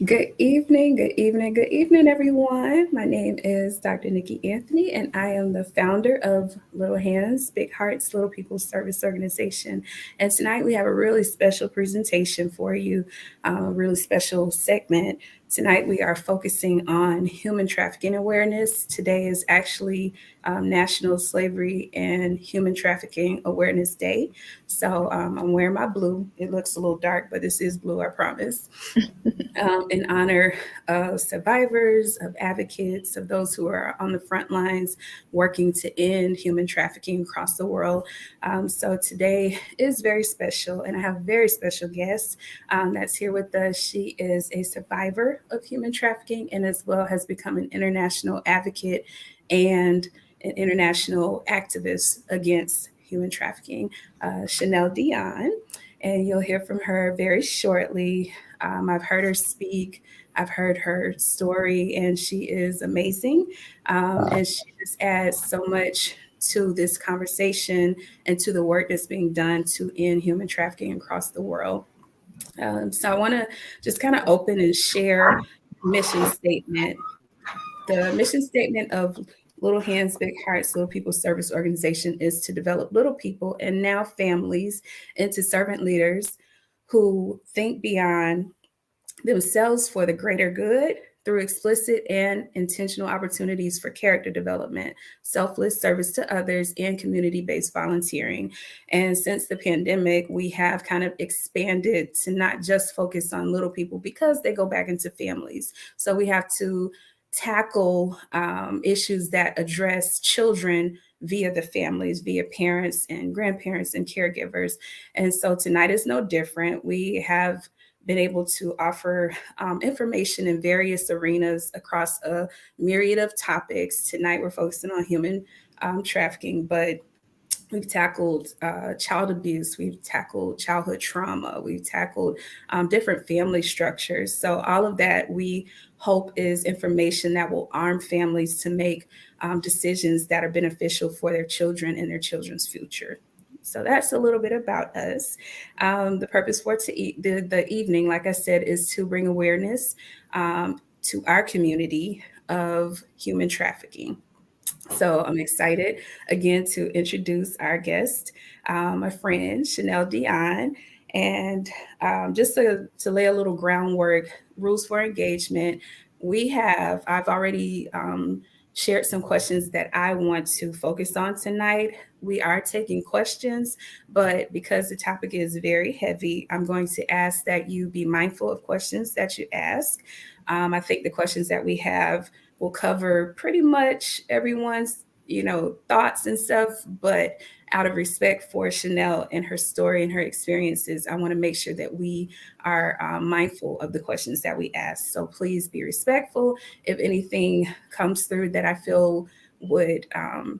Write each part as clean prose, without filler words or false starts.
Good evening, everyone. My name is Dr. Nikki Anthony, and I am the founder of Little Hands, Big Hearts, Little People's Service Organization. And tonight we have a really special presentation for you, a really special segment. Tonight we are focusing on human trafficking awareness. Today is actually National Slavery and Human Trafficking Awareness Day. So I'm wearing my blue. It looks a little dark, but this is blue, I promise. In honor of survivors, of advocates, of those who are on the front lines working to end human trafficking across the world. So today is very special, and I have a very special guest that's here with us. She is a survivor of human trafficking and as well has become an international advocate and an international activist against human trafficking, Chanel Dionne. And you'll hear from her very shortly. I've heard her speak, I've heard her story, and she is amazing. And she just adds so much to this conversation and to the work that's being done to end human trafficking across the world. So I want to just kind of open and share mission statement. The mission statement of Little Hands, Big Hearts, Little People Service Organization is to develop little people and now families into servant leaders who think beyond themselves for the greater good through explicit and intentional opportunities for character development, selfless service to others, and community-based volunteering. And since the pandemic, we have kind of expanded to not just focus on little people because they go back into families. So we have to tackle issues that address children via the families, via parents and grandparents and caregivers. And so tonight is no different. We have been able to offer information in various arenas across a myriad of topics. Tonight we're focusing on human trafficking, but we've tackled child abuse, we've tackled childhood trauma, we've tackled different family structures. So all of that we hope is information that will arm families to make decisions that are beneficial for their children and their children's future. So that's a little bit about us. The purpose for the evening, like I said, is to bring awareness to our community of human trafficking. So I'm excited again to introduce our guest, my friend Chanel Dionne. And just to lay a little groundwork, rules for engagement, I've already shared some questions that I want to focus on tonight. We are taking questions, but because the topic is very heavy, I'm going to ask that you be mindful of questions that you ask. I think the questions that we have will cover pretty much everyone's, thoughts and stuff, but out of respect for Chanel and her story and her experiences, I want to make sure that we are mindful of the questions that we ask. So please be respectful. If anything comes through that I feel would kind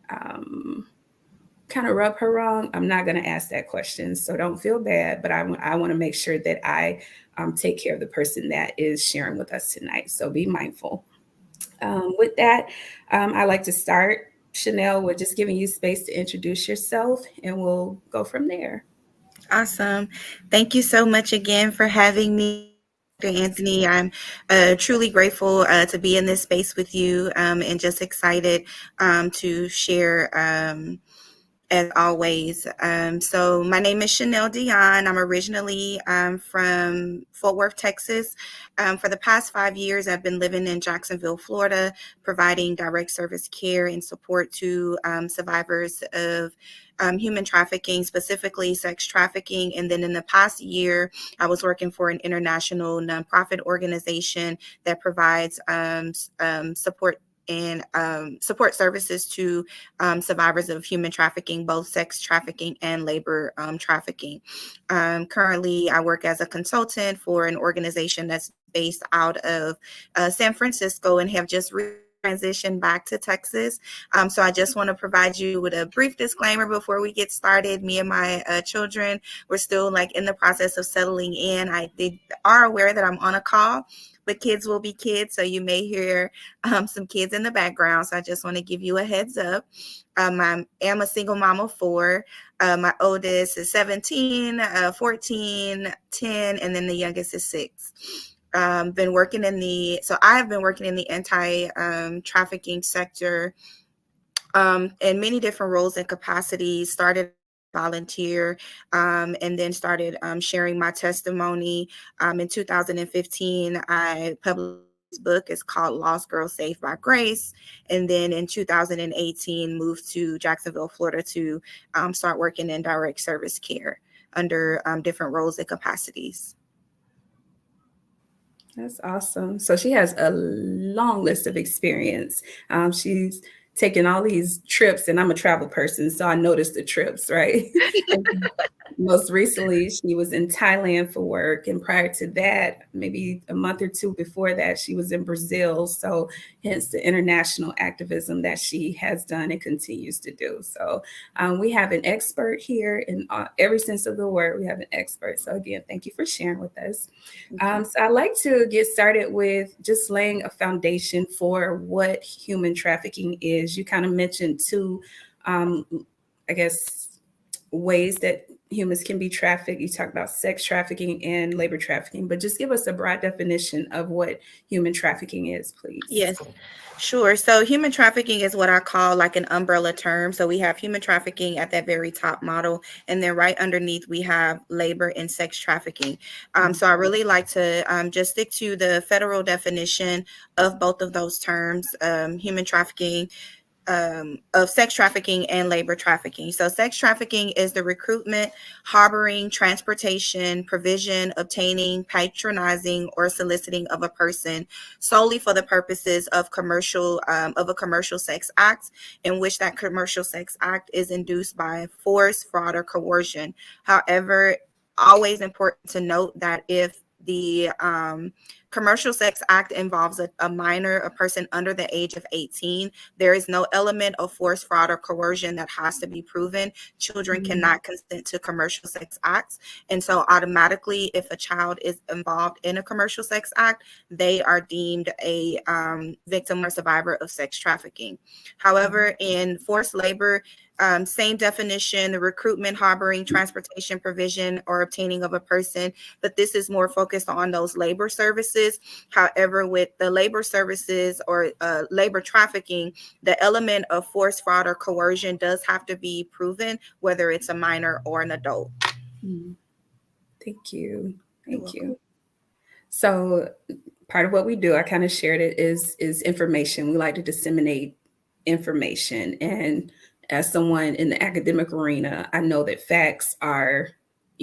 of rub her wrong, I'm not going to ask that question. So don't feel bad, but I want to make sure that I take care of the person that is sharing with us tonight. So be mindful. With that, I'd like to start, Chanel, with just giving you space to introduce yourself, and we'll go from there. Awesome. Thank you so much again for having me, Dr. Anthony. I'm truly grateful to be in this space with you and just excited to share as always. So my name is Chanel Dionne. I'm originally from Fort Worth, Texas. For the past 5 years, I've been living in Jacksonville, Florida, providing direct service care and support to survivors of human trafficking, specifically sex trafficking. And then in the past year, I was working for an international nonprofit organization that provides support and support services to survivors of human trafficking, both sex trafficking and labor trafficking. Currently, I work as a consultant for an organization that's based out of San Francisco and have just transitioned back to Texas. So I just want to provide you with a brief disclaimer before we get started. Me and my children, we're still in the process of settling in. They are aware that I'm on a call, but kids will be kids. So you may hear some kids in the background. So I just want to give you a heads up. I am a single mom of four. My oldest is 17, 14, 10, and then the youngest is 6. I have been working in the anti-trafficking sector in many different roles and capacities. Started volunteer and then started sharing my testimony. In 2015, I published this book. It's called Lost Girls Saved by Grace. And then in 2018, moved to Jacksonville, Florida to start working in direct service care under different roles and capacities. That's awesome. So she has a long list of experience. She's taken all these trips, and I'm a travel person, so I noticed the trips, right? And most recently, she was in Thailand for work, and prior to that, maybe a month or two before that, she was in Brazil. So, hence the international activism that she has done and continues to do. So, we have an expert here in every sense of the word. We have an expert. So, again, thank you for sharing with us. So I'd like to get started with just laying a foundation for what human trafficking is. You kind of mentioned two, I guess, ways that humans can be trafficked. You talk about sex trafficking and labor trafficking, but just give us a broad definition of what human trafficking is, please. Yes, sure. So human trafficking is what I call like an umbrella term. So we have human trafficking at that very top model, and then right underneath we have labor and sex trafficking. So I really like to just stick to the federal definition of both of those terms, human trafficking, of sex trafficking and labor trafficking. So sex trafficking is the recruitment, harboring, transportation, provision, obtaining, patronizing, or soliciting of a person solely for the purposes of a commercial sex act, in which that commercial sex act is induced by force, fraud, or coercion. However, always important to note that if the commercial sex act involves a minor, a person under the age of 18, there is no element of force, fraud, or coercion that has to be proven. Children cannot consent to commercial sex acts. And so automatically, if a child is involved in a commercial sex act, they are deemed a victim or survivor of sex trafficking. However, in forced labor, same definition, the recruitment, harboring, transportation, provision, or obtaining of a person, but this is more focused on those labor services. However, with the labor services or labor trafficking, the element of force, fraud, or coercion does have to be proven, whether it's a minor or an adult. Thank you. Thank you. So part of what we do, I kind of shared it, is information. We like to disseminate information. And as someone in the academic arena, I know that facts are,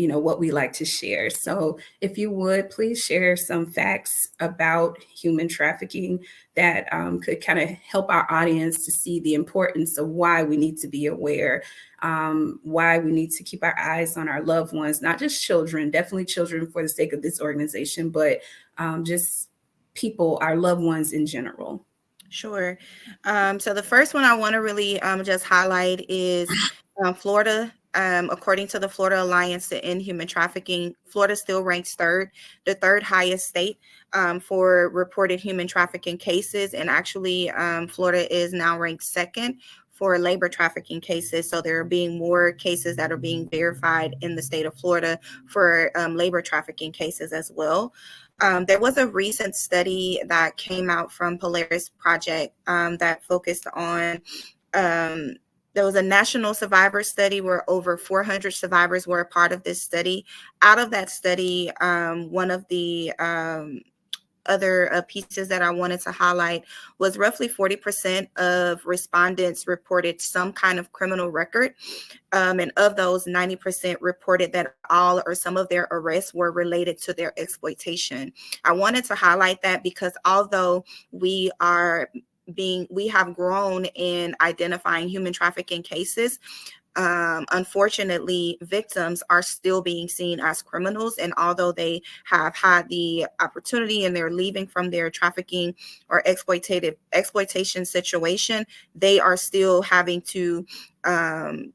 what we like to share. So if you would, please share some facts about human trafficking that could kind of help our audience to see the importance of why we need to be aware, why we need to keep our eyes on our loved ones, not just children, definitely children for the sake of this organization, but just people, our loved ones in general. Sure. So the first one I want to really just highlight is Florida. According to the Florida Alliance to End Human Trafficking, Florida still ranks third, the third highest state for reported human trafficking cases. And actually, Florida is now ranked second for labor trafficking cases. So there are being more cases that are being verified in the state of Florida for labor trafficking cases as well. There was a recent study that came out from Polaris Project that focused on, there was a national survivor study where over 400 survivors were a part of this study. Out of that study, one of the other pieces that I wanted to highlight was roughly 40% of respondents reported some kind of criminal record. And of those, 90% reported that all or some of their arrests were related to their exploitation. I wanted to highlight that because although we have grown in identifying human trafficking cases, unfortunately, victims are still being seen as criminals. And although they have had the opportunity and they're leaving from their trafficking or exploitation situation, they are still having to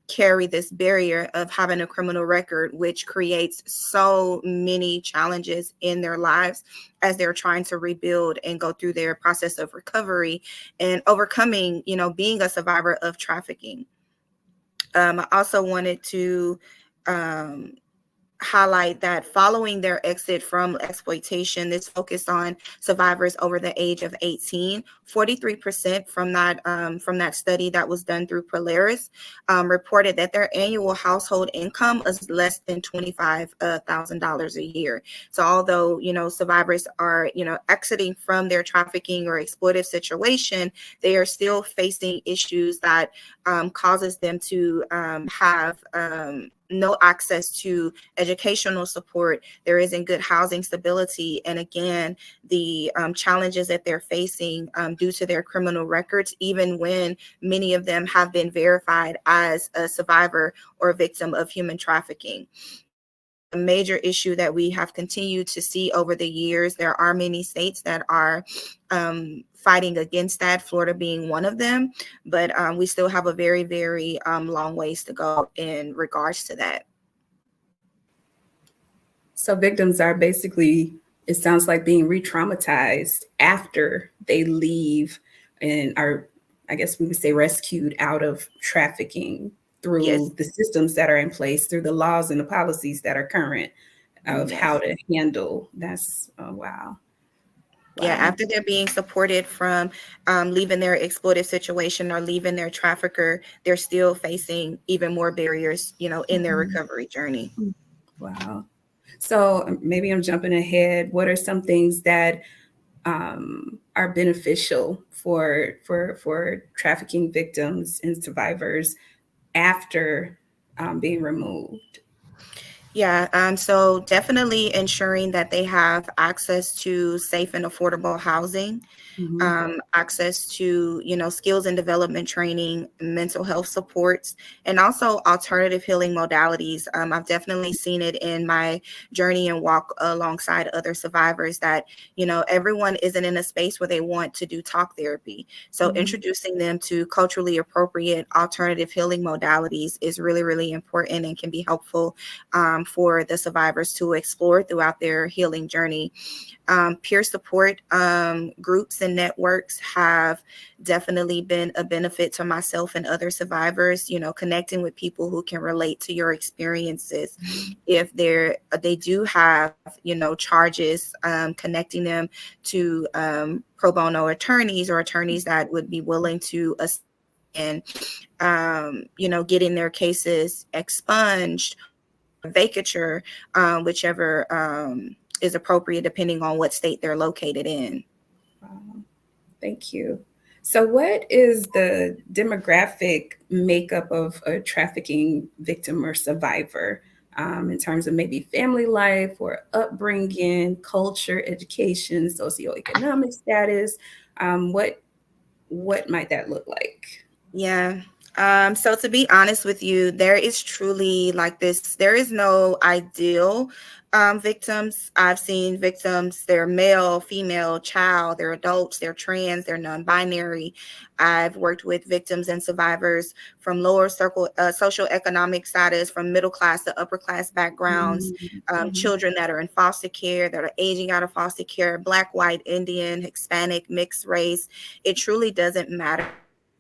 carry this barrier of having a criminal record, which creates so many challenges in their lives as they're trying to rebuild and go through their process of recovery and overcoming, being a survivor of trafficking. I also wanted to um, highlight that following their exit from exploitation, this focused on survivors over the age of 18. 43% from that study that was done through Polaris reported that their annual household income is less than $25,000 a year. So although survivors are exiting from their trafficking or exploitive situation, they are still facing issues that causes them to have no access to educational support. There isn't good housing stability. And again, the challenges that they're facing due to their criminal records, even when many of them have been verified as a survivor or victim of human trafficking. A major issue that we have continued to see over the years. There are many states that are fighting against that, Florida being one of them, but we still have a very, very long ways to go in regards to that. So victims are basically, it sounds like, being re-traumatized after they leave and are, I guess we would say, rescued out of trafficking Yes. through the systems that are in place, through the laws and the policies that are current of how Yes. to handle. That's, oh, wow. Yeah, Wow. after they're being supported from leaving their exploitive situation or leaving their trafficker, they're still facing even more barriers, in their Mhm. recovery journey. Wow. So maybe I'm jumping ahead. What are some things that are beneficial for trafficking victims and survivors after being removed? Yeah, so definitely ensuring that they have access to safe and affordable housing, Hmm. access to skills and development training, mental health supports, and also alternative healing modalities. I've definitely seen it in my journey and walk alongside other survivors that everyone isn't in a space where they want to do talk therapy. So Hmm. introducing them to culturally appropriate alternative healing modalities is really, really important and can be helpful for the survivors to explore throughout their healing journey. Peer support groups and networks have definitely been a benefit to myself and other survivors, connecting with people who can relate to your experiences. If they do have, charges, connecting them to pro bono attorneys or attorneys that would be willing to assist in, getting their cases expunged, vacature, whichever is appropriate depending on what state they're located in. Wow. Thank you. So, what is the demographic makeup of a trafficking victim or survivor, in terms of maybe family life or upbringing, culture, education, socioeconomic status? What might that look like? Yeah. So to be honest with you, there is truly like this, there is no ideal victims. I've seen victims, they're male, female, child, they're adults, they're trans, they're non-binary. I've worked with victims and survivors from lower circle, social economic status, from middle class to upper class backgrounds, Mm-hmm. children that are in foster care, that are aging out of foster care, Black, white, Indian, Hispanic, mixed race. It truly doesn't matter.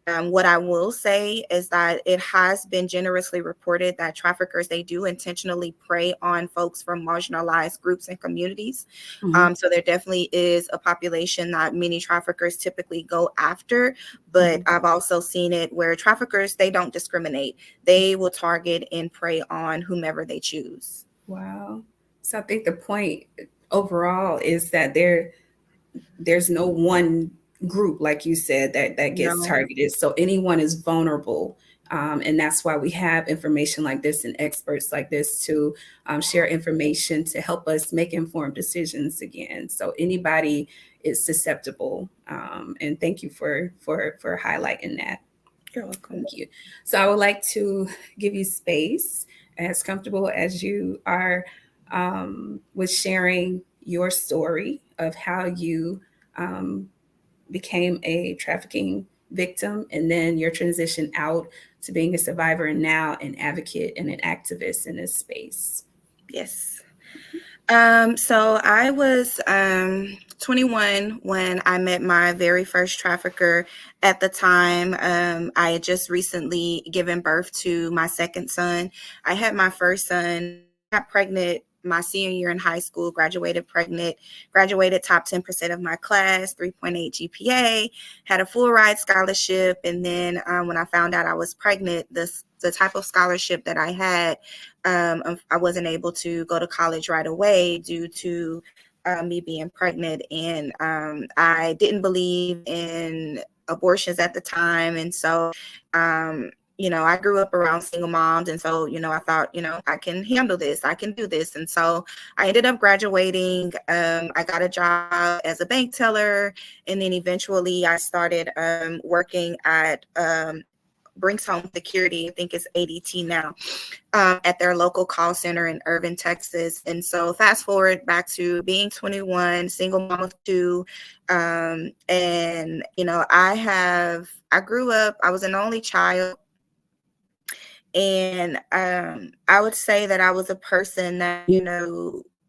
What I will say is that it has been generously reported that traffickers, they do intentionally prey on folks from marginalized groups and communities. Mm-hmm. So there definitely is a population that many traffickers typically go after, but Mm-hmm. I've also seen it where traffickers, they don't discriminate. They will target and prey on whomever they choose. Wow. So I think the point overall is that there's no one group, like you said, that gets No, targeted. So anyone is vulnerable. And that's why we have information like this and experts like this to share information to help us make informed decisions again. So anybody is susceptible. And thank you for highlighting that. you're welcome. Thank you. So I would like to give you space, as comfortable as you are, with sharing your story of how you um, became a trafficking victim and then your transition out to being a survivor and now an advocate and an activist in this space? Yes. So I was 21 when I met my very first trafficker. At the time, I had just recently given birth to my second son. I had my first son, got pregnant my senior year in high school, graduated pregnant, graduated top 10% of my class, 3.8 GPA, had a full ride scholarship. And then when I found out I was pregnant, the type of scholarship that I had, I wasn't able to go to college right away due to me being pregnant. And I didn't believe in abortions at the time. And so, I grew up around single moms. And so, I thought, I can handle this, I can do this. And so I ended up graduating. I got a job as a bank teller. And then eventually I started working at Brinks Home Security. I think it's ADT now, at their local call center in Irving, Texas. And so fast forward back to being 21, single mom of two. And, I grew up, I was an only child. And I would say that I was a person that,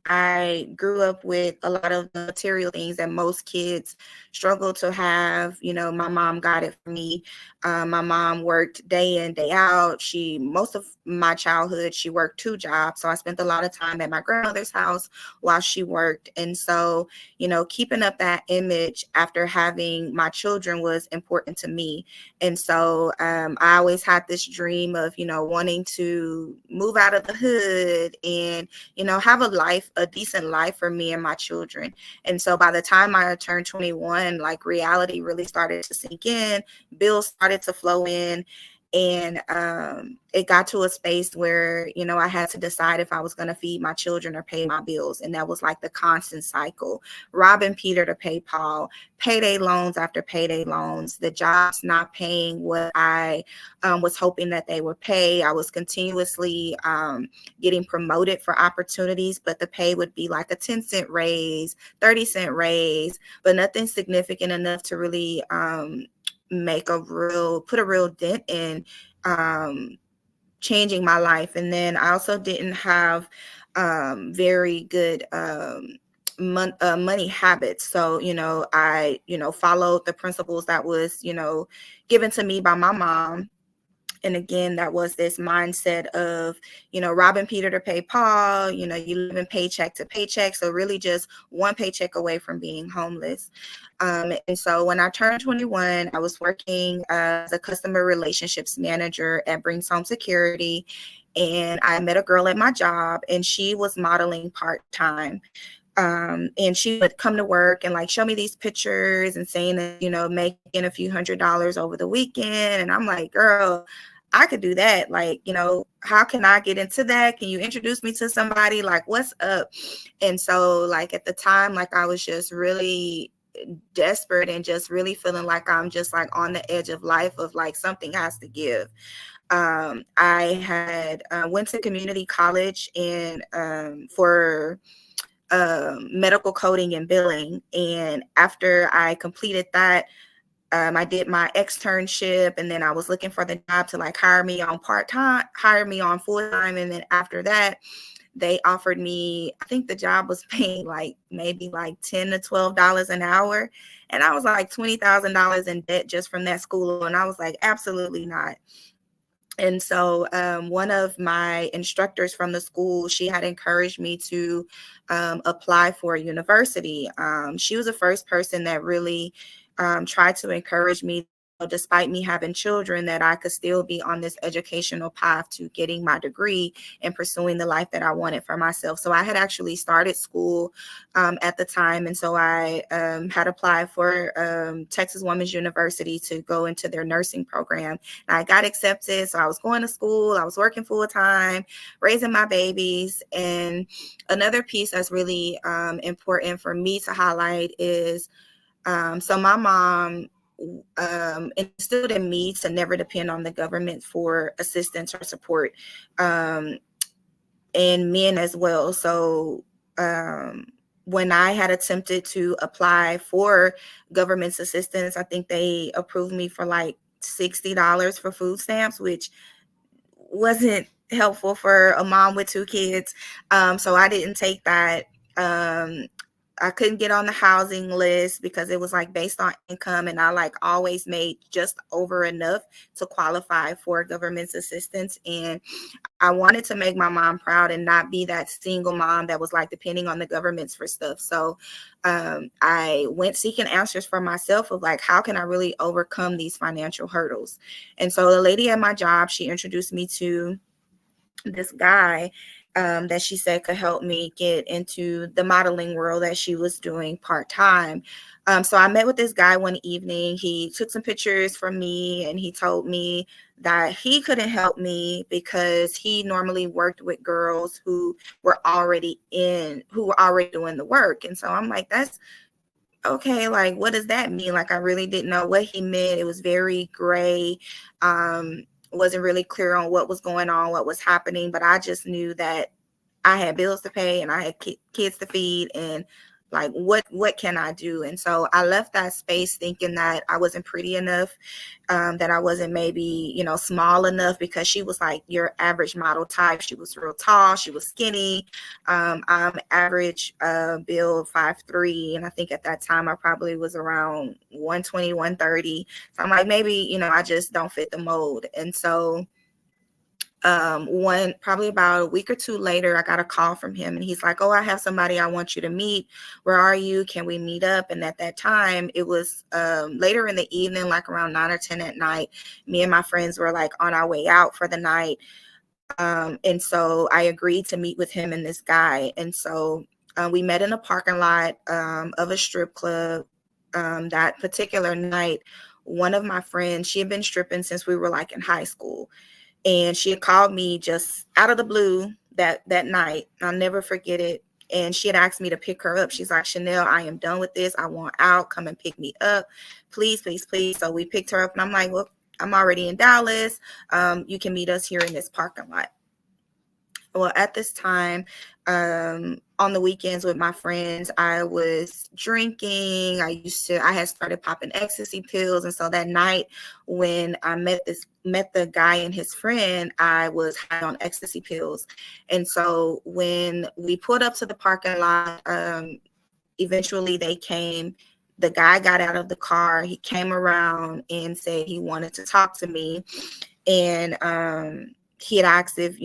I grew up with a lot of the material things that most kids struggle to have. My mom got it for me. My mom worked day in, day out. Most of my childhood, she worked two jobs. So I spent a lot of time at my grandmother's house while she worked. And so, keeping up that image after having my children was important to me. And so I always had this dream of, wanting to move out of the hood and, have a decent life for me and my children. And so by the time I turned 21, like reality really started to sink in, bills started to flow in. And it got to a space where, I had to decide if I was going to feed my children or pay my bills. And that was like the constant cycle, robbing Peter to pay Paul, payday loans after payday loans, the jobs not paying what I was hoping that they would pay. I was continuously getting promoted for opportunities, but the pay would be like a 10-cent raise, 30-cent raise, but nothing significant enough to really put a real dent in changing my life. And then I also didn't have very good money habits. So, I, followed the principles that was, given to me by my mom. And again, that was this mindset of, robbing Peter to pay Paul, you living paycheck to paycheck. So really just one paycheck away from being homeless. And so when I turned 21, I was working as a customer relationships manager at Brinks Home Security. And I met a girl at my job, and she was modeling part-time. And she would come to work and like show me these pictures and saying that, making a few $100s over the weekend. And I'm like, girl, I could do that. Like, how can I get into that? Can you introduce me to somebody? Like, what's up? And so like at the time, like I was just really desperate and just really feeling like I'm just like on the edge of life of like something has to give. I had went to community college and for medical coding and billing. And after I completed that, I did my externship, and then I was looking for the job to like hire me on part-time, hire me on full-time. And then after that, they offered me, I think the job was paying like maybe like $10 to $12 an hour. And I was like $20,000 in debt just from that school. And I was like, absolutely not. And so one of my instructors from the school, she had encouraged me to apply for a university. She was the first person that really tried to encourage me, despite me having children, that I could still be on this educational path to getting my degree and pursuing the life that I wanted for myself. So I had actually started school at the time. And so I had applied for Texas Women's University to go into their nursing program. And I got accepted. So I was going to school, I was working full time, raising my babies. And another piece that's really important for me to highlight is, so my mom instilled in me to never depend on the government for assistance or support, and men as well. So when I had attempted to apply for government's assistance, I think they approved me for like $60 for food stamps, which wasn't helpful for a mom with 2 kids. So I didn't take that. Um, I couldn't get on the housing list because it was like based on income, and I like always made just over enough to qualify for government's assistance. And I wanted to make my mom proud and not be that single mom that was like depending on the governments for stuff. So I went seeking answers for myself of like, how can I really overcome these financial hurdles? And so the lady at my job, she introduced me to this guy that she said could help me get into the modeling world that she was doing part-time. So I met with this guy one evening. He took some pictures from me and he told me that he couldn't help me because he normally worked with girls who were already doing the work. And so I'm like, that's okay. Like, what does that mean? Like, I really didn't know what he meant. It was very gray. Wasn't really clear on what was going on, what was happening, but I just knew that I had bills to pay and I had kids to feed, and like, what can I do? And so I left that space thinking that I wasn't pretty enough, that I wasn't maybe, small enough, because she was like your average model type. She was real tall. She was skinny. I'm average build 5'3", and I think at that time I probably was around 120, 130. So I'm like, maybe, I just don't fit the mold. And so probably about a week or two later, I got a call from him and he's like, oh, I have somebody I want you to meet. Where are you? Can we meet up? And at that time, it was later in the evening, like around 9 or 10 at night. Me and my friends were like on our way out for the night. And so I agreed to meet with him and this guy. And so we met in a parking lot of a strip club. That particular night, one of my friends, she had been stripping since we were like in high school. And she had called me just out of the blue that night. I'll never forget it. And she had asked me to pick her up. She's like, Chanel, I am done with this. I want out. Come and pick me up. Please, please, please. So we picked her up and I'm like, well, I'm already in Dallas. You can meet us here in this parking lot. Well, at this time, on the weekends with my friends, I was drinking. I had started popping ecstasy pills. And so that night when I met the guy and his friend, I was high on ecstasy pills. And so when we pulled up to the parking lot, eventually they came. The guy got out of the car. He came around and said he wanted to talk to me. And he had asked if,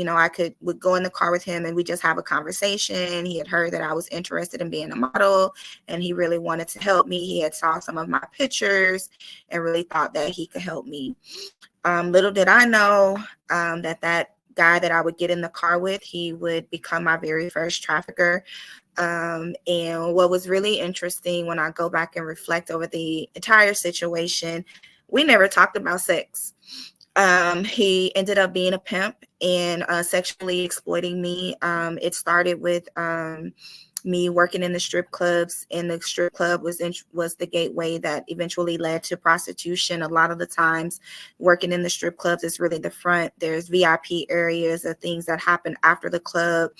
would go in the car with him and we just have a conversation. He had heard that I was interested in being a model and he really wanted to help me. He had saw some of my pictures and really thought that he could help me. Little did I know that guy that I would get in the car with, he would become my very first trafficker. And what was really interesting when I go back and reflect over the entire situation, we never talked about sex. He ended up being a pimp and sexually exploiting me. It started with me working in the strip clubs, and the strip club was the gateway that eventually led to prostitution. A lot of the times working in the strip clubs is really the front. There's VIP areas of things that happen after the club.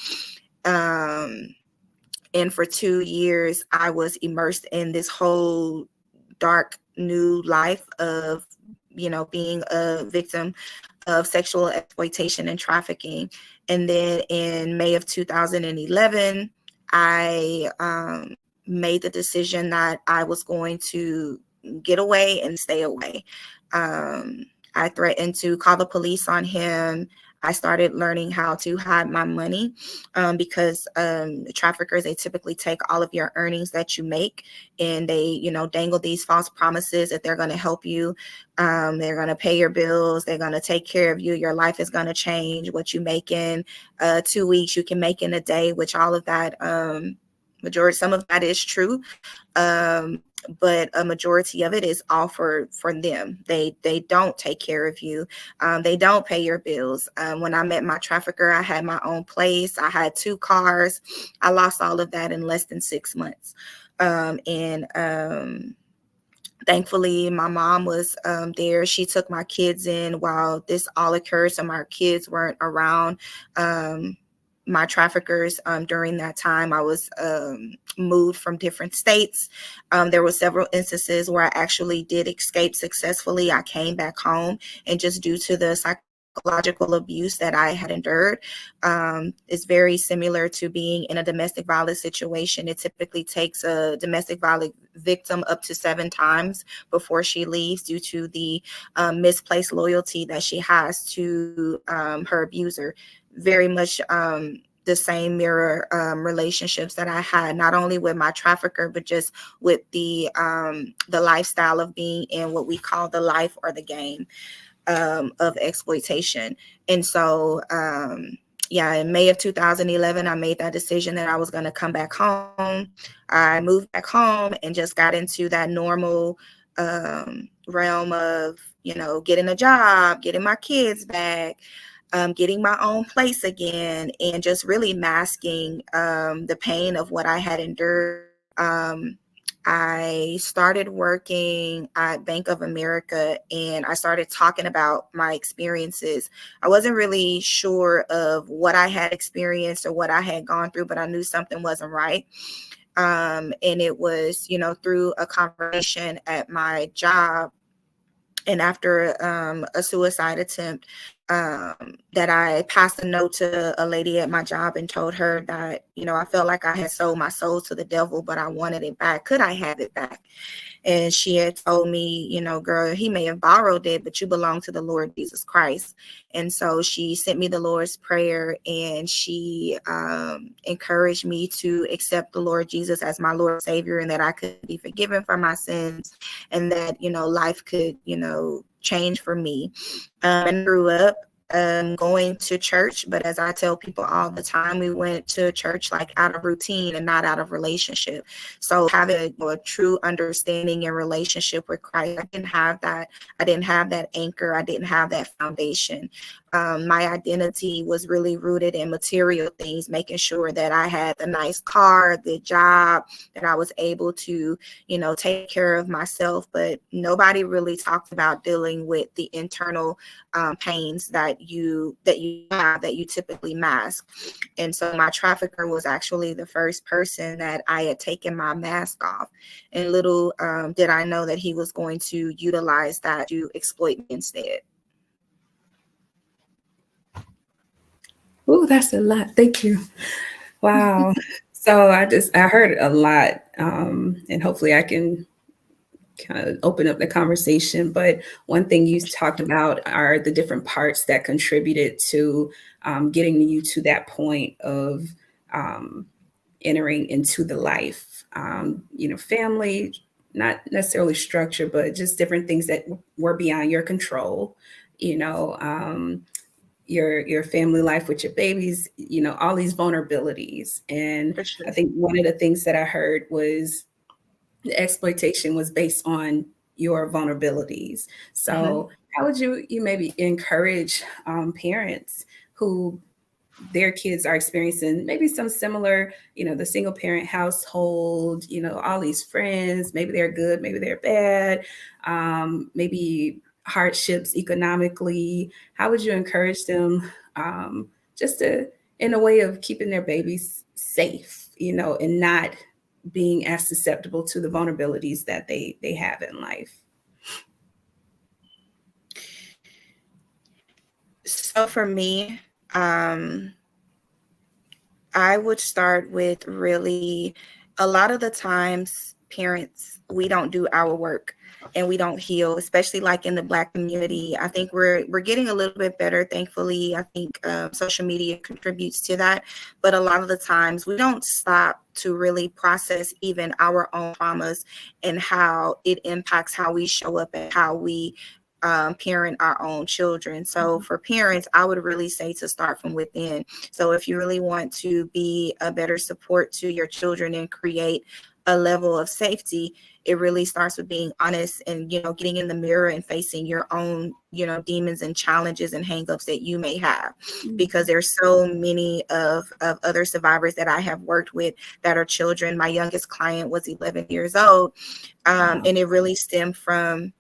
And for 2 years, I was immersed in this whole dark new life of being a victim of sexual exploitation and trafficking. And then in May of 2011, I made the decision that I was going to get away and stay away. I threatened to call the police on him. I started learning how to hide my money because the traffickers, they typically take all of your earnings that you make and they, dangle these false promises that they're going to help you. They're going to pay your bills. They're going to take care of you. Your life is going to change. What you make in 2 weeks, you can make in a day, which all of that, some of that is true. But a majority of it is all for them. They don't take care of you. They don't pay your bills. When I met my trafficker, I had my own place. I had 2 cars. I lost all of that in less than 6 months. Thankfully, my mom was there. She took my kids in while this all occurred. So my kids weren't around my traffickers. During that time, I was moved from different states. There were several instances where I actually did escape successfully. I came back home, and just due to the psychological abuse that I had endured, is very similar to being in a domestic violence situation. It typically takes a domestic violence victim up to 7 times before she leaves, due to the misplaced loyalty that she has to her abuser. Very much the same mirror relationships that I had, not only with my trafficker, but just with the lifestyle of being in what we call the life or the game of exploitation. And so, yeah, in May of 2011, I made that decision that I was going to come back home. I moved back home and just got into that normal realm of, getting a job, getting my kids back, getting my own place again, and just really masking the pain of what I had endured. I started working at Bank of America, and I started talking about my experiences. I wasn't really sure of what I had experienced or what I had gone through, but I knew something wasn't right. And it was, through a conversation at my job, and after a suicide attempt, that I passed a note to a lady at my job and told her that, I felt like I had sold my soul to the devil, but I wanted it back. Could I have it back? And she had told me, girl, he may have borrowed it, but you belong to the Lord Jesus Christ. And so she sent me the Lord's Prayer, and she encouraged me to accept the Lord Jesus as my Lord Savior, and that I could be forgiven for my sins, and that, life could, change for me. And I grew up going to church, but as I tell people all the time, we went to church like out of routine and not out of relationship. So having a true understanding and relationship with Christ, I didn't have that. I didn't have that anchor. I didn't have that foundation. My identity was really rooted in material things, making sure that I had the nice car, the job, that I was able to, take care of myself. But nobody really talked about dealing with the internal pains that you have, that you typically mask. And so my trafficker was actually the first person that I had taken my mask off. And little did I know that he was going to utilize that to exploit me instead. Oh, that's a lot. Thank you. Wow. So I heard a lot, and hopefully I can kind of open up the conversation. But one thing you talked about are the different parts that contributed to getting you to that point of um, entering into the life. Family, not necessarily structure, but just different things that were beyond your control. You know, your family life with your babies. All these vulnerabilities. And For sure. I think one of the things that I heard was the exploitation was based on your vulnerabilities. Mhm. So how would you maybe encourage parents who their kids are experiencing maybe some similar, the single parent household, all these friends, maybe they're good, maybe they're bad, maybe hardships economically. How would you encourage them just to, in a way of keeping their babies safe, and not being as susceptible to the vulnerabilities that they have in life? So for me, um, I would start with really, a lot of the times, parents, we don't do our work and we don't heal, especially like in the Black community. I think we're getting a little bit better, thankfully. I think social media contributes to that, but a lot of the times we don't stop to really process even our own traumas and how it impacts how we show up and how we parent our own children. So for parents, I would really say to start from within. So if you really want to be a better support to your children and create a level of safety, it really starts with being honest and, getting in the mirror and facing your own, demons and challenges and hangups that you may have. Because there's so many of other survivors that I have worked with that are children. My youngest client was 11 years old. Wow. And it really stemmed from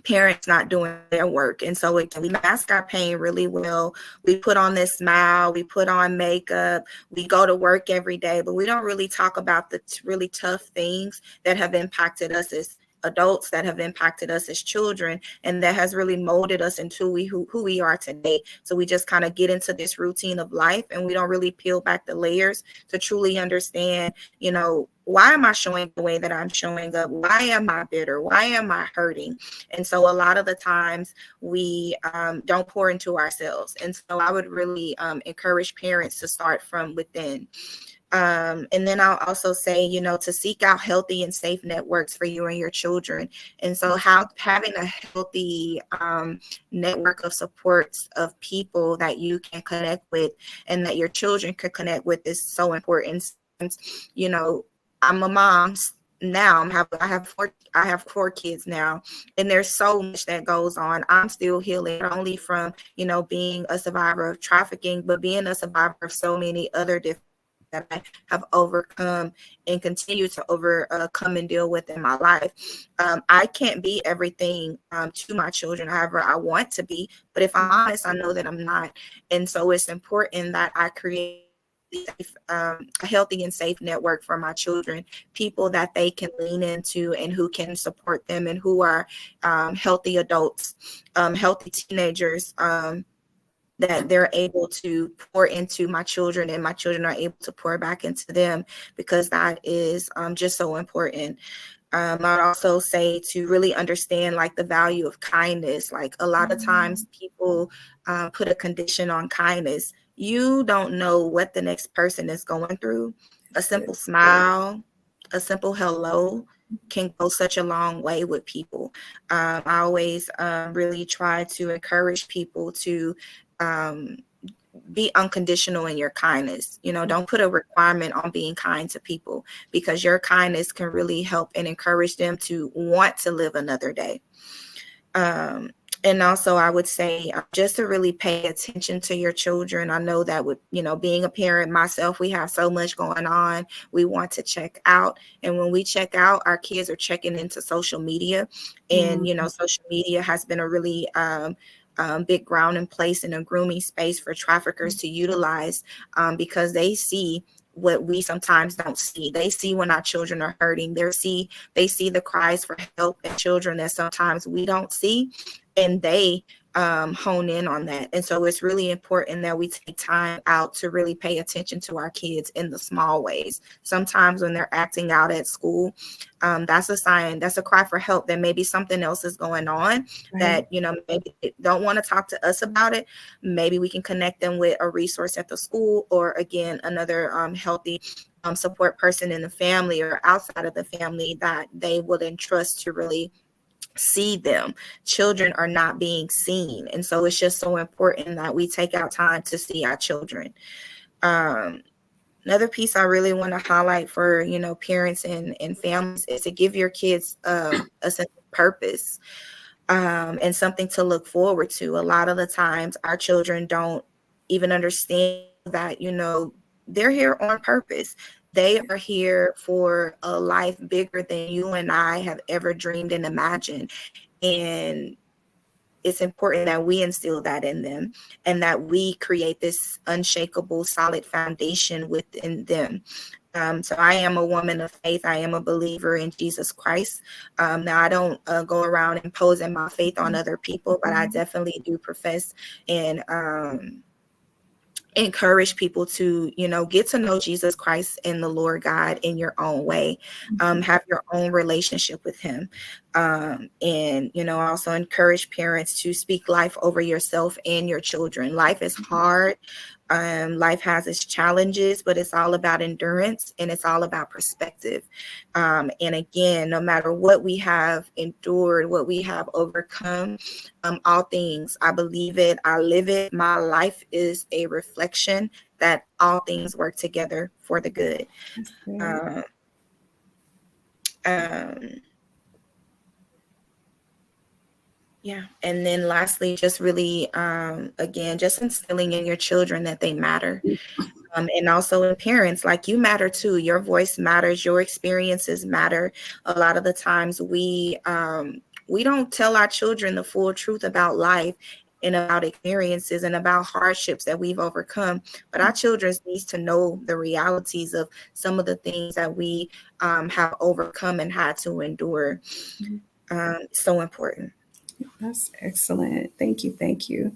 parents not doing their work. And so again, we mask our pain really well. We put on this smile, we put on makeup, we go to work every day, but we don't really talk about the really tough things that have impacted us as adults, that have impacted us as children, and that has really molded us into who we are today. So we just kind of get into this routine of life, and we don't really peel back the layers to truly understand, why am I showing the way that I'm showing up? Why am I bitter? Why am I hurting? And so a lot of the times we don't pour into ourselves. And so I would really encourage parents to start from within. And then I'll also say, to seek out healthy and safe networks for you and your children. And so having a healthy network of supports of people that you can connect with and that your children could connect with is so important. You know, I'm a mom now. I have four kids now, and there's so much that goes on. I'm still healing, not only from being a survivor of trafficking, but being a survivor of so many other different that I have overcome and continue to overcome and deal with in my life. I can't be everything to my children, however I want to be. But if I'm honest, I know that I'm not. And so it's important that I create a healthy and safe network for my children, people that they can lean into and who can support them, and who are healthy adults, healthy teenagers, that they're able to pour into my children, and my children are able to pour back into them, because that is just so important. I'd also say to really understand like the value of kindness. Like a lot of times people put a condition on kindness. You don't know what the next person is going through. A simple smile, a simple hello can go such a long way with people. I always really try to encourage people to be unconditional in your kindness. Don't put a requirement on being kind to people, because your kindness can really help and encourage them to want to live another day. And also I would say just to really pay attention to your children. I know that with, being a parent myself, we have so much going on. We want to check out. And when we check out, our kids are checking into social media. And, social media has been a really big grounding place and a grooming space for traffickers to utilize, because they see what we sometimes don't see. They see when our children are hurting. They see the cries for help in children that sometimes we don't see, and they hone in on that. And so it's really important that we take time out to really pay attention to our kids in the small ways. Sometimes when they're acting out at school, that's a sign, that's a cry for help, that maybe something else is going on, that, maybe they don't want to talk to us about it. Maybe we can connect them with a resource at the school, or again, another healthy support person in the family or outside of the family that they would entrust to really see them. Children are not being seen. And so it's just so important that we take out time to see our children. Another piece I really want to highlight for, parents and families is to give your kids a sense of purpose, and something to look forward to. A lot of the times our children don't even understand that, they're here on purpose. They are here for a life bigger than you and I have ever dreamed and imagined. And it's important that we instill that in them, and that we create this unshakable, solid foundation within them. So I am a woman of faith. I am a believer in Jesus Christ. Now, I don't go around imposing my faith on other people, but I definitely do profess and encourage people to, get to know Jesus Christ and the Lord God in your own way, have your own relationship with him. And, also encourage parents to speak life over yourself and your children. Life is hard. Life has its challenges, but it's all about endurance, and it's all about perspective. And again, no matter what we have endured, what we have overcome, all things, I believe it, I live it. My life is a reflection that all things work together for the good. Yeah. And then lastly, just really, again, just instilling in your children that they matter. And also in parents, like, you matter too. Your voice matters. Your experiences matter. A lot of the times we we don't tell our children the full truth about life and about experiences and about hardships that we've overcome. But our children needs to know the realities of some of the things that we have overcome and had to endure. So important. That's excellent. Thank you. Thank you.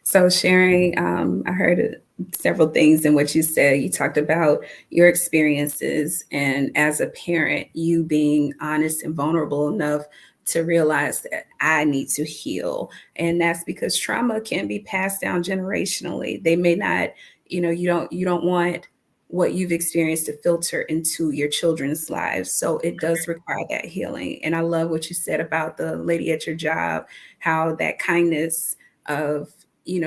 So, sharing, I heard several things in what you said. You talked about your experiences, and as a parent, you being honest and vulnerable enough to realize that I need to heal. And that's because trauma can be passed down generationally. They may not, you don't want what you've experienced to filter into your children's lives. So it does require that healing. And I love what you said about the lady at your job, how that kindness of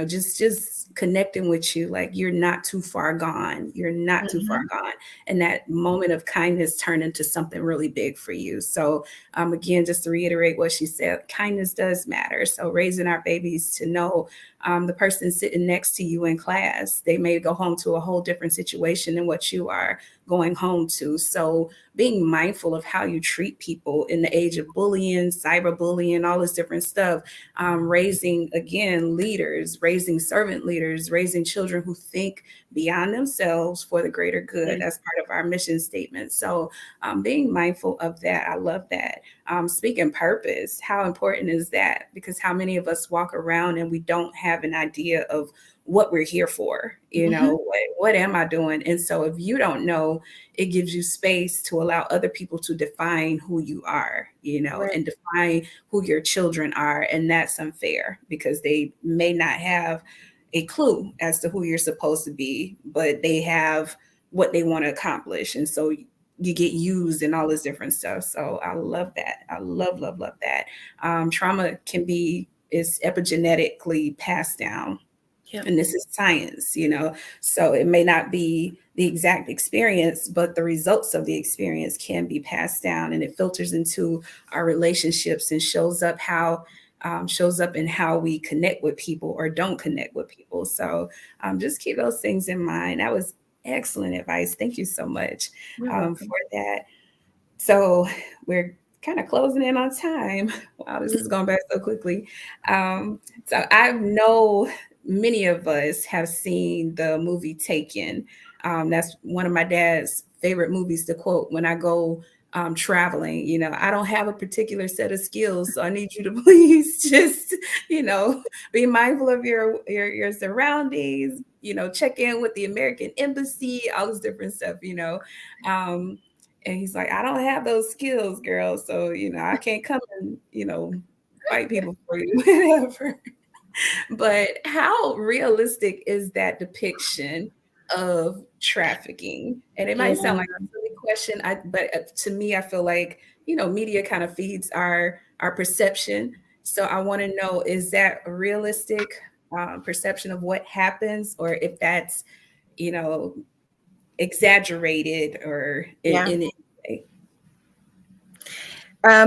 just connecting with you, like you're not too far gone, you're not too far Mm-hmm. gone, and that moment of kindness turned into something really big for you. So again, just to reiterate what she said, kindness does matter. So raising our babies to know the person sitting next to you in class, they may go home to a whole different situation than what you are going home to. So being mindful of how you treat people in the age of bullying, cyberbullying, all this different stuff, raising again leaders, raising servant leaders, raising children who think beyond themselves for the greater good. Yeah. That's part of our mission statement. So being mindful of that, I love that. Speaking purpose, how important is that? Because how many of us walk around and we don't have an idea of what we're here for? Mm-hmm. What am I doing? And so if you don't know, it gives you space to allow other people to define who you are, Right. and define who your children are. And that's unfair because they may not have a clue as to who you're supposed to be, but they have what they want to accomplish. And so you get used and all this different stuff. So I love that. I love that. Trauma is epigenetically passed down, Yep. and this is science, so it may not be the exact experience, but the results of the experience can be passed down, and it filters into our relationships and shows up in how we connect with people or don't connect with people. So just keep those things in mind. That was excellent advice. Thank you so much You're welcome. for that. So we're kind of closing in on time. Wow, this is going by so quickly. Um, so I know many of us have seen the movie Taken. That's one of my dad's favorite movies to quote when I go traveling. I don't have a particular set of skills, so I need you to please just, you know, be mindful of your surroundings. Check in with the American Embassy, all this different stuff. Um, and he's like, I don't have those skills, girl. So, I can't come and, fight people for you, whatever. But how realistic is that depiction of trafficking? And it Yeah. might sound like a silly question, but to me, I feel like, media kind of feeds our perception. So I want to know, is that a realistic perception of what happens, or if that's, you know, exaggerated or Yeah. in any way?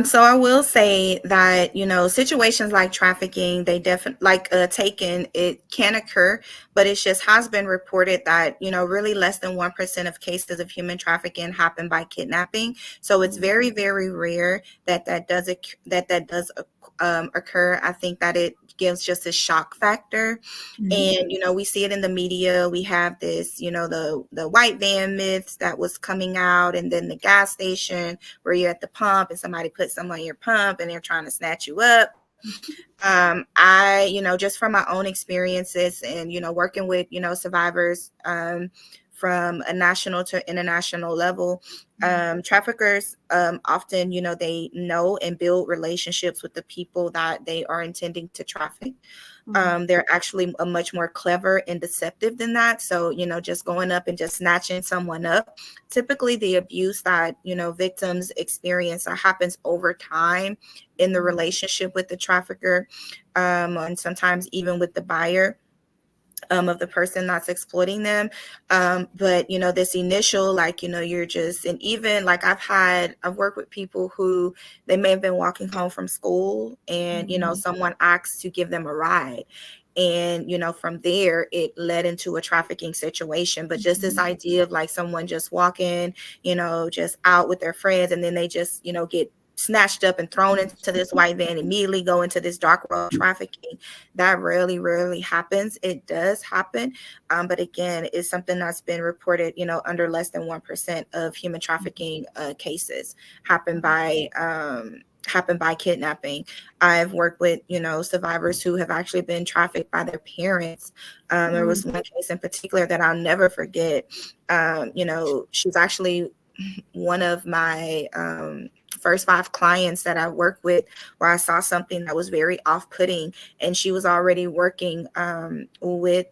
So I will say that, situations like trafficking, they definitely like taken, it can occur, but it's just has been reported that, really less than 1% of cases of human trafficking happen by kidnapping. So it's very, very rare that occur. I think that it gives just a shock factor. Mhm. And we see it in the media. We have this, the white van myths that was coming out, and then the gas station where you're at the pump and somebody puts some on your pump and they're trying to snatch you up. Just from my own experiences and, working with, survivors from a national to international level, traffickers often, they know and build relationships with the people that they are intending to traffic. Mhm. They're actually a much more clever and deceptive than that. So, just going up and just snatching someone up. Typically, the abuse that, victims experience happens over time in the relationship with the trafficker, and sometimes even with the buyer. Of the person that's exploiting them. But, this initial, like, you're just, and even like I've worked with people who they may have been walking home from school and, Mhm. someone asked to give them a ride. And, from there, it led into a trafficking situation. But just this idea of like someone just walking, just out with their friends, and then they just, get snatched up and thrown into this white van, immediately go into this dark world of trafficking. That rarely, rarely happens. It does happen. But again, it's something that's been reported, under less than 1% of human trafficking cases happen by kidnapping. I've worked with, survivors who have actually been trafficked by their parents. There was one case in particular that I'll never forget. She's actually one of my first 5 clients that I worked with, where I saw something that was very off-putting, and she was already working with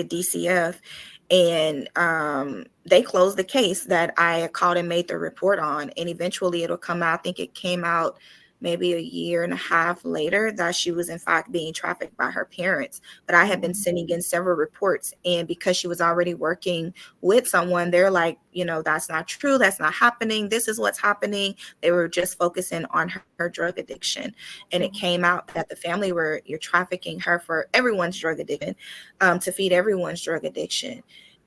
DCF, and they closed the case that I had called and made the report on, and eventually it'll come out. I think it came out maybe a year and a half later that she was in fact being trafficked by her parents. But I had been sending in several reports, and because she was already working with someone, they're like, that's not true, that's not happening, this is what's happening. They were just focusing on her drug addiction, and it came out that the family you're trafficking her for everyone's drug addiction, to feed everyone's drug addiction.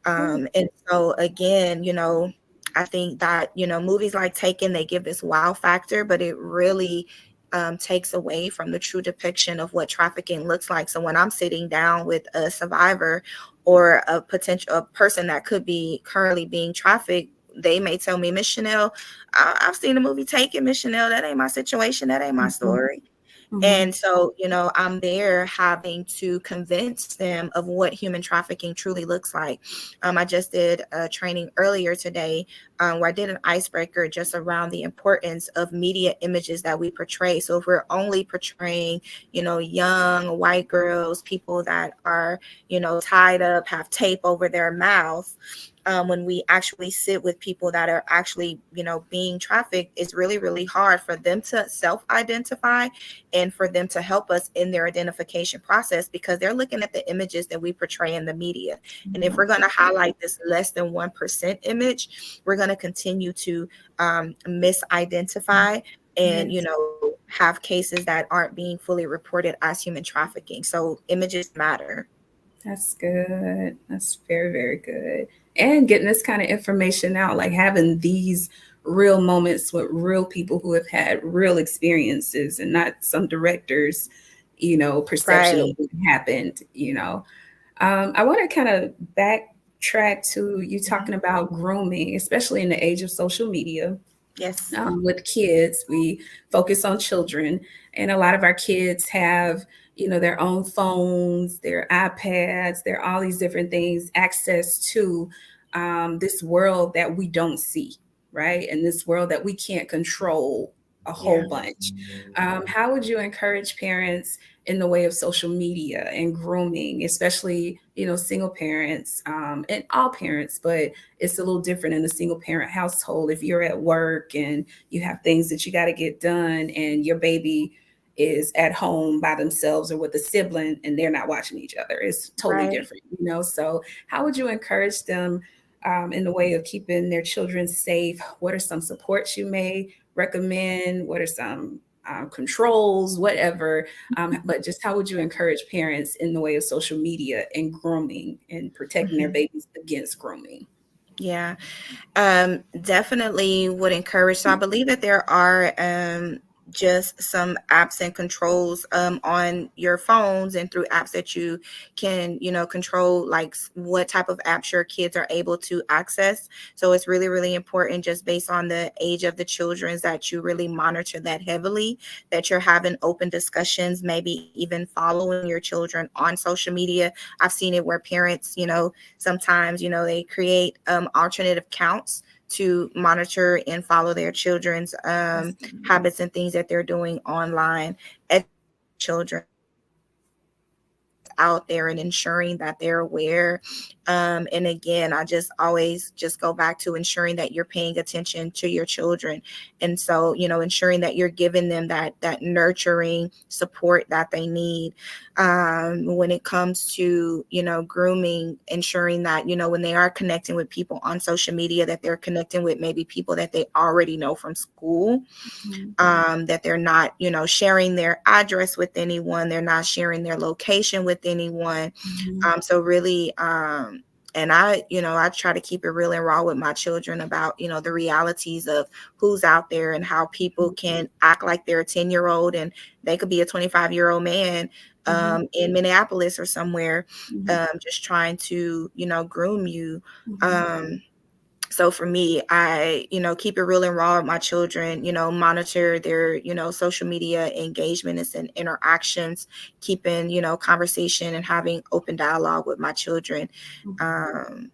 And so again, I think that, movies like Taken, they give this wow factor, but it really takes away from the true depiction of what trafficking looks like. So when I'm sitting down with a survivor or a person that could be currently being trafficked, they may tell me, Miss Chanel, I've seen the movie Taken, Miss Chanel, that ain't my situation, that ain't my story. And so, I'm there having to convince them of what human trafficking truly looks like. I just did a training earlier today where I did an icebreaker just around the importance of media images that we portray. So if we're only portraying, young white girls, people that are, tied up, have tape over their mouth, when we actually sit with people that are actually, being trafficked, it's really, really hard for them to self-identify and for them to help us in their identification process, because they're looking at the images that we portray in the media. And if we're going to highlight this less than 1% image, we're going to continue to misidentify and, have cases that aren't being fully reported as human trafficking. So images matter. That's good. That's very, very good. And getting this kind of information out, like having these real moments with real people who have had real experiences and not some director's, perception of Right. what happened. I want to kind of backtrack to you talking about grooming, especially in the age of social media. Yes. With kids, we focus on children, and a lot of our kids have, their own phones, their iPads, their all these different things, access to this world that we don't see, right? And this world that we can't control a whole Yeah. bunch. How would you encourage parents in the way of social media and grooming, especially, single parents, and all parents, but it's a little different in a single parent household. If you're at work and you have things that you got to get done and your baby is at home by themselves or with a sibling and they're not watching each other, it's totally Right. different. So how would you encourage them in the way of keeping their children safe? What are some supports you may recommend? What are some controls, whatever? But just how would you encourage parents in the way of social media and grooming and protecting their Mhm. babies against grooming? Yeah. Definitely would encourage. So I believe that there are just some apps and controls on your phones and through apps that you can, control, like what type of apps your kids are able to access. So it's really, really important, just based on the age of the children, that you really monitor that heavily, that you're having open discussions, maybe even following your children on social media. I've seen it where parents, sometimes, they create alternative accounts to monitor and follow their children's habits and things that they're doing online, educating children out there and ensuring that they're aware. And again, I just always just go back to ensuring that you're paying attention to your children. And so, ensuring that you're giving them that nurturing support that they need. When it comes to, grooming, ensuring that, when they are connecting with people on social media, that they're connecting with maybe people that they already know from school, that they're not, sharing their address with anyone. They're not sharing their location with anyone. So really And I try to keep it real and raw with my children about, the realities of who's out there and how people can act like they're a 10-year-old and they could be a 25-year-old man Mm-hmm. in Minneapolis or somewhere, Mm-hmm. just trying to, groom you. Mm-hmm. Um, so for me, I, keep it real and raw with my children, monitor their, social media engagements and interactions, keeping, conversation and having open dialogue with my children. Um,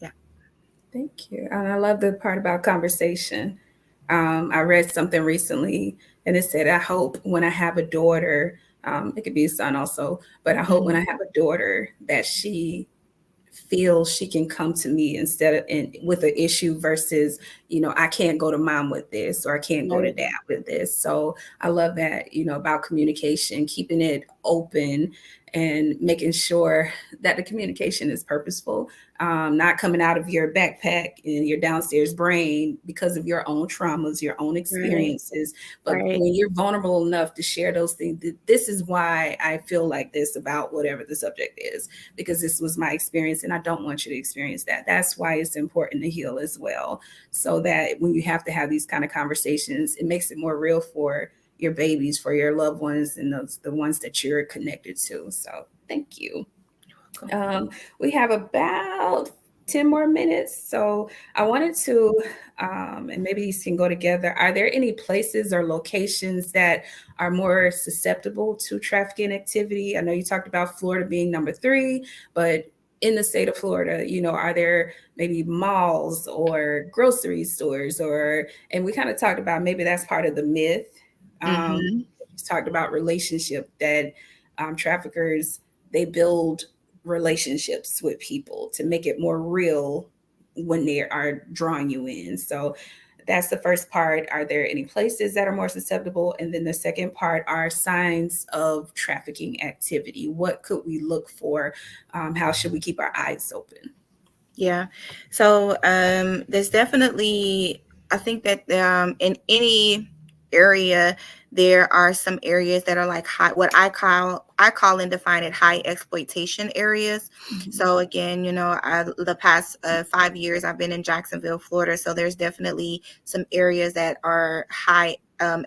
yeah. Thank you. And I love the part about conversation. I read something recently and it said, I hope when I have a daughter, it could be a son also, but I hope when I Mhm. have a daughter that she feels she can come to me instead of with an issue versus, I can't go to mom with this or I can't go to Right. dad with this. So I love that, about communication, keeping it open and making sure that the communication is purposeful, not coming out of your backpack and your downstairs brain because of your own traumas, your own Right. experiences. But Right. when you're vulnerable enough to share those things, this is why I feel like this about whatever the subject is, because this was my experience and I don't want you to experience that. That's why it's important to heal as well. So that when you have to have these kind of conversations, it makes it more real for your babies, for your loved ones, and those the ones that you're connected to. So thank you. Cool. Um, we have about 10 more minutes. So I wanted to, and maybe these can go together. Are there any places or locations that are more susceptible to trafficking activity? I know you talked about Florida being number three, but in the state of Florida, are there maybe malls or grocery stores and we kind of talked about maybe that's part of the myth. Mhm. You talked about relationship that traffickers, they build relationships with people to make it more real when they are drawing you in. So that's the first part. Are there any places that are more susceptible? And then the second part are signs of trafficking activity. What could we look for? How should we keep our eyes open? Yeah. So there's definitely, I think that in any area, there are some areas that are like high, what I call and define it high exploitation areas. Mhm. So again, the past 5 years I've been in Jacksonville, Florida. So there's definitely some areas that are high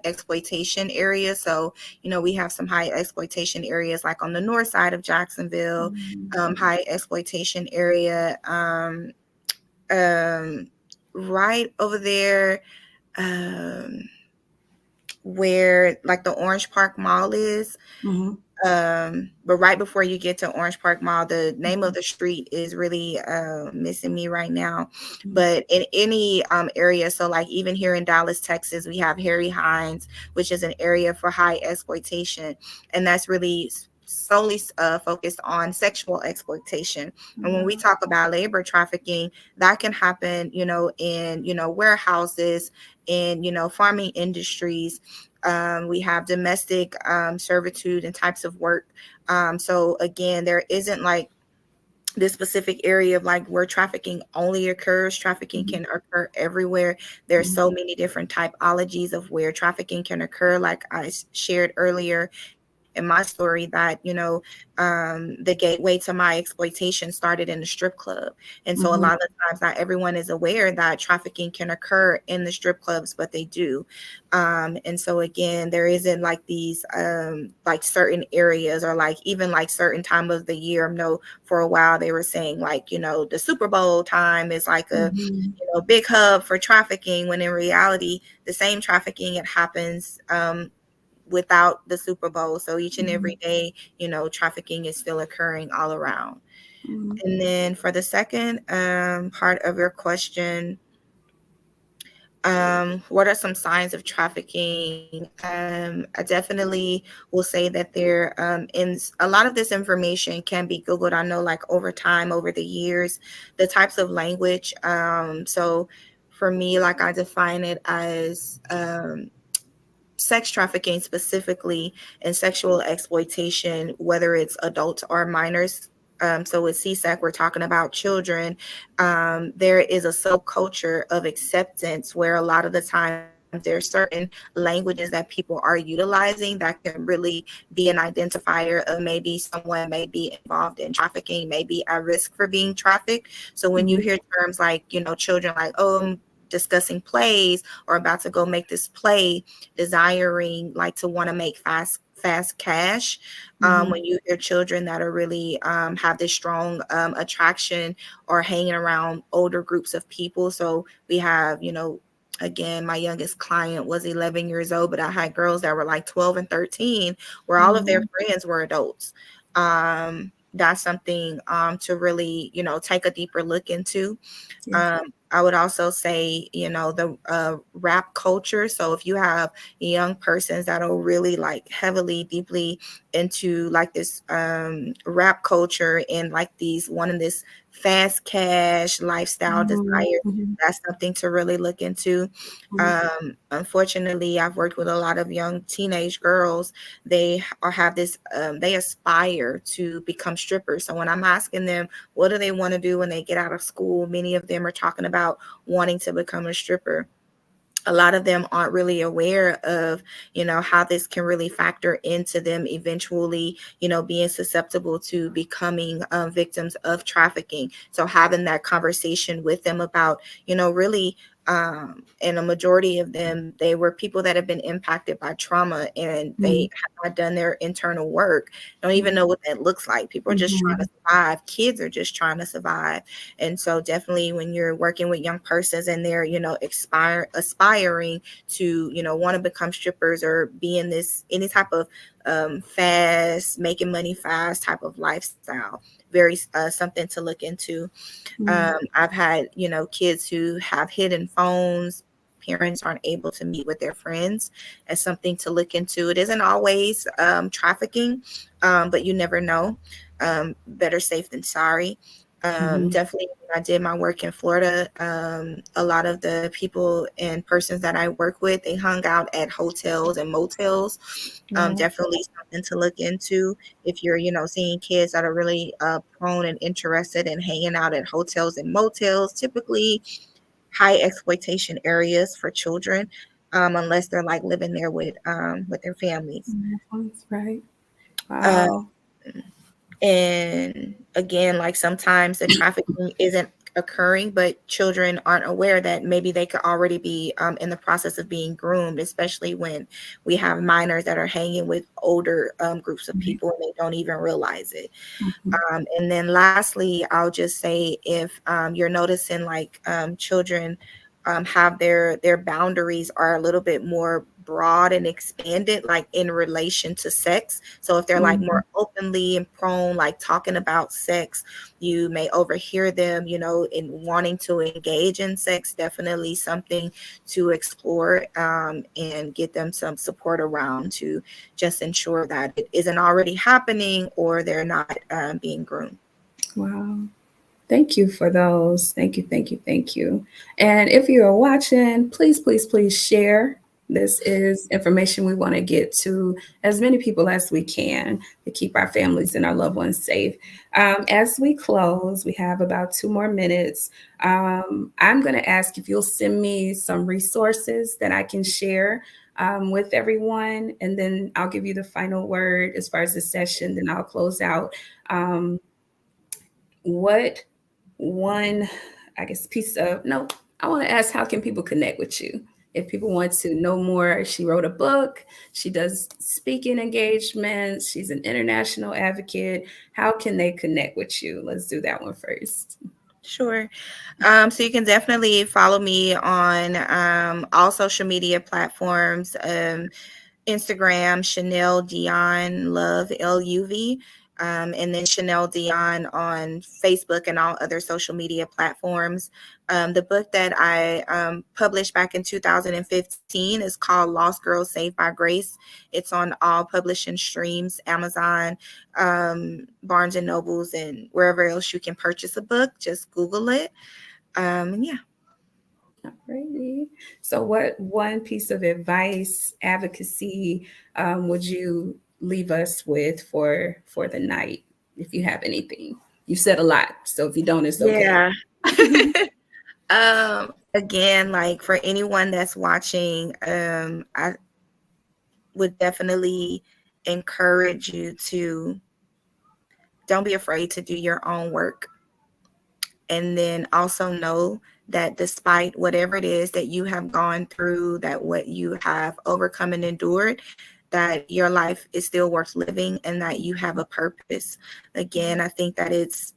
exploitation areas. So, we have some high exploitation areas like on the north side of Jacksonville, Mhm. high exploitation area, um, right over there, um, where like the Orange Park Mall is. Mhm. But right before you get to Orange Park Mall, the name of the street is really missing me right now. Mhm. But in any area, so like even here in Dallas, Texas, we have Harry Hines, which is an area for high exploitation, and that's really solely focused on sexual exploitation. And when we Yeah. talk about labor trafficking, that can happen, in warehouses, in farming industries. We have domestic servitude and types of work. So again, there isn't like this specific area of like where trafficking only occurs. Trafficking Mhm. can occur everywhere. There's Mhm. so many different typologies of where trafficking can occur. Like I shared earlier in my story that, the gateway to my exploitation started in the strip club. And so a Mhm. lot of times not everyone is aware that trafficking can occur in the strip clubs, but they do. And so again, there isn't like these like certain areas or like even like certain time of the year. I know for a while they were saying like, the Super Bowl time is like a Mhm. big hub for trafficking, when in reality the same trafficking it happens without the Super Bowl. So each and Mhm. every day, trafficking is still occurring all around. Mhm. And then for the second part of your question, what are some signs of trafficking? I definitely will say that there, a lot of this information can be Googled. I know, like over time, over the years, the types of language. So for me, like I define it as sex trafficking specifically and sexual exploitation, whether it's adults or minors. So with CSEC, we're talking about children. There is a subculture of acceptance where a lot of the times there's certain languages that people are utilizing that can really be an identifier of maybe someone may be involved in trafficking, may be at risk for being trafficked. So when you Mhm. hear terms like, children like, oh, I'm discussing plays or about to go make this play, desiring like to want to make fast cash. Mhm. When you hear children that are really have this strong attraction or hanging around older groups of people. So we have, again, my youngest client was 11 years old, but I had girls that were like 12 and 13 where all of their Mhm. friends were adults. That's something to really, take a deeper look into. Yeah. I would also say, the rap culture. So if you have young persons that are really like heavily, deeply into like this rap culture and like these wanting this fast cash lifestyle Mhm. desire, Mhm. that's something to really look into. Mhm. Unfortunately, I've worked with a lot of young teenage girls. They have this, they aspire to become strippers. So when I'm asking them, what do they want to do when they get out of school? Many of them are talking about wanting to become a stripper. A lot of them aren't really aware of, how this can really factor into them eventually, being susceptible to becoming victims of trafficking. So having that conversation with them about, really, and a majority of them, they were people that have been impacted by trauma and they Mhm. have not done their internal work, don't even Mhm. know what that looks like. People are just trying to Mhm. survive. Kids are just trying to survive. And so definitely when you're working with young persons and they're, aspiring to, want to become strippers or be in this any type of fast, making money fast type of lifestyle, very something to look into. Mhm. I've had, kids who have hidden phones. Parents aren't able to meet with their friends as something to look into. It isn't always trafficking, but you never know. Better safe than sorry. Mhm. Definitely, when I did my work in Florida, a lot of the people and persons that I work with, they hung out at hotels and motels. Wow. Definitely something to look into if you're, seeing kids that are really prone and interested in hanging out at hotels and motels, typically high exploitation areas for children, unless they're like living there with their families. That's right. Uh, Wow. and again, like sometimes the trafficking isn't occurring, but children aren't aware that maybe they could already be in the process of being groomed, especially when we have minors that are hanging with older groups of Right. people and they don't even realize it. Mhm. And then lastly, I'll just say if you're noticing like children have their boundaries are a little bit more broad and expanded, like in relation to sex. So if they're like Mhm. more openly and prone, like talking about sex, you may overhear them, in wanting to engage in sex. Definitely something to explore and get them some support around to just ensure that it isn't already happening or they're not being groomed. Wow. Thank you for those. Thank you, thank you, thank you. And if you are watching, please, please, please share. This is information we want to get to as many people as we can to keep our families and our loved ones safe. As we close, we have about 2 more minutes. I'm going to ask if you'll send me some resources that I can share with everyone, and then I'll give you the final word as far as the session. Then I'll close out. Um, what one, I guess, piece of, no, I want to ask, how can people connect with you? If people want to know more, she wrote a book, she does speaking engagements, she's an international advocate. How can they connect with you? Let's do that one first. Sure. So you can definitely follow me on all social media platforms. Instagram, Chanel Dionne Love LUV, and then Chanel Dionne on Facebook and all other social media platforms. The book that I published back in 2015 is called Lost Girls Saved by Grace. It's on all publishing streams, Amazon, Barnes and Nobles, and wherever else you can purchase a book. Just Google it. And yeah. Alrighty. So, what one piece of advice, advocacy, would you leave us with for the night, if you have anything? You've said a lot, so if you don't, it's okay. Yeah. again, like for anyone that's watching, I would definitely encourage you to don't be afraid to do your own work. And then also know that despite whatever it is that you have gone through, that what you have overcome and endured, that your life is still worth living and that you have a purpose. Again, I think that it's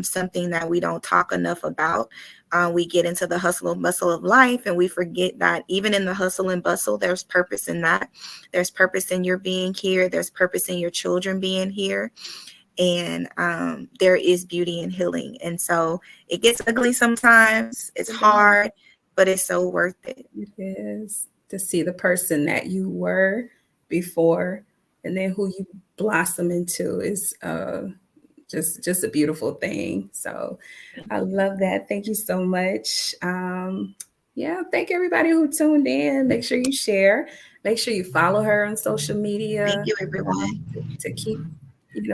something that we don't talk enough about. We get into the hustle and bustle of life and we forget that even in the hustle and bustle, there's purpose in that. There's purpose in your being here. There's purpose in your children being here. And there is beauty in healing. And so it gets ugly sometimes. It's hard, but it's so worth it. It is to see the person that you were before and then who you blossom into is just a beautiful thing. So I love that. Thank you so much. Yeah, thank everybody who tuned in. Make sure you share. Make sure you follow her on social Thank media you, everyone. to keep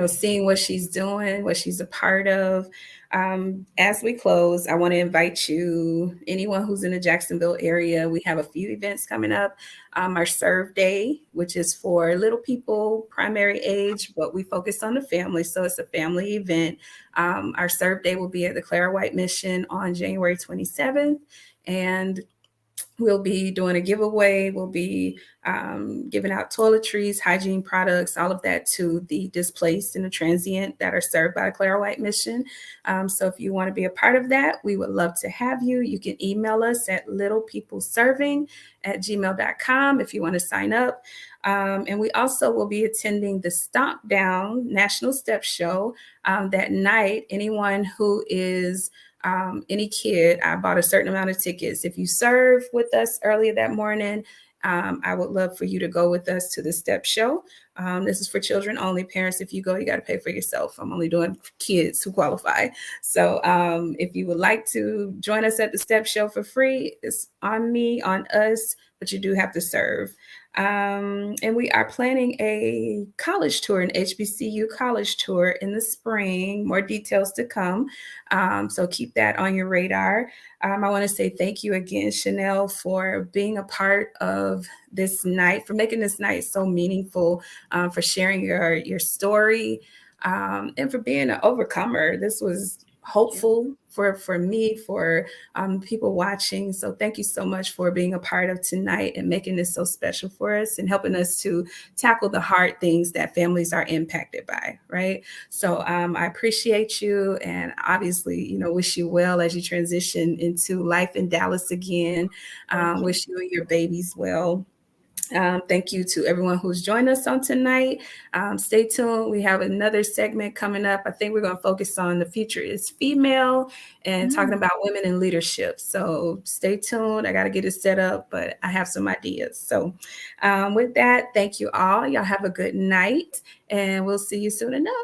seeing what she's doing, what she's a part of. As we close, I want to invite you, anyone who's in the Jacksonville area, we have a few events coming up. Our Serve Day, which is for little people, primary age, but we focus on the family. So it's a family event. Our Serve Day will be at the Clara White Mission on January 27th. And we'll be doing a giveaway. We'll be giving out toiletries, hygiene products, all of that to the displaced and the transient that are served by the Clara White Mission. So if you want to be a part of that, we would love to have you. You can email us at littlepeopleserving@gmail.com if you want to sign up. And we also will be attending the Stomp Down National Step Show that night. Anyone who is any kid, I bought a certain amount of tickets. If you serve with us earlier that morning, I would love for you to go with us to the step show. This is for children only. Parents, if you go, you got to pay for yourself. I'm only doing kids who qualify. So if you would like to join us at the step show for free, it's on me, on us, but you do have to serve. And we are planning a college tour, an HBCU college tour in the spring. More details to come. So keep that on your radar. I want to say thank you again, Chanel, for being a part of this night, for making this night so meaningful, for sharing your story, and for being an overcomer. This was hopeful for me, for people watching. So thank you so much for being a part of tonight and making this so special for us and helping us to tackle the hard things that families are impacted by, right? So I appreciate you, and obviously, wish you well as you transition into life in Dallas again. Wish you and your babies well. Thank you to everyone who's joined us on tonight. Stay tuned. We have another segment coming up. I think we're going to focus on the future is female and talking about women in leadership. So stay tuned. I got to get it set up, but I have some ideas. So with that, thank you all. Y'all have a good night, and we'll see you soon enough.